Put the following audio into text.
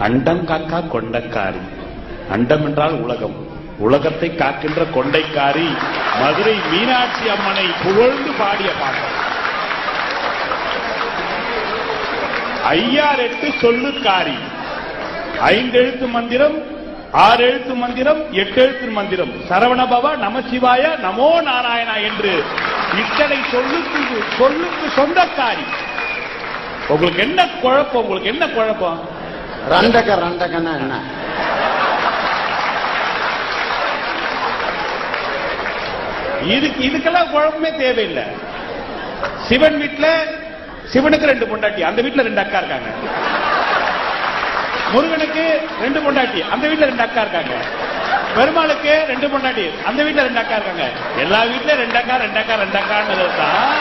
அண்டம் காக்கா கொண்டைக்காரி. அண்டம் என்றால் உலகம், உலகத்தை காக்கின்ற கொண்டைக்காரி மதுரை மீனாட்சி அம்மனை புகழ்ந்து பாடிய பாடல். 5 சொல்லுக்காரி. 5 எழுத்து மந்திரம், 6 எழுத்து மந்திரம், 8 எழுத்து மந்திரம். சரவணபவ, நமசிவாய, நமோ நாராயணா என்று இத்தனை சொல்லுக்கு சொந்தக்காரி. உங்களுக்கு என்ன குழப்பம்? உங்களுக்கு என்ன குழப்பம்? ரண்டகன்னா என்ன? இதுக்கெல்லாம் குழப்பமே தேவையில்லை. சிவன் வீட்டுல சிவனுக்கு 2 பொண்டாட்டி, அந்த வீட்டுல 2 அக்கா இருக்காங்க. முருகனுக்கு 2 பொண்டாட்டி, அந்த வீட்டுல 2 அக்கா இருக்காங்க. பெருமாளுக்கு 2 பொண்டாட்டி, அந்த வீட்டுல 2 அக்கா இருக்காங்க. எல்லா வீட்டுல 2 அக்கா 2 அக்கா 2 அக்கான்னு தான்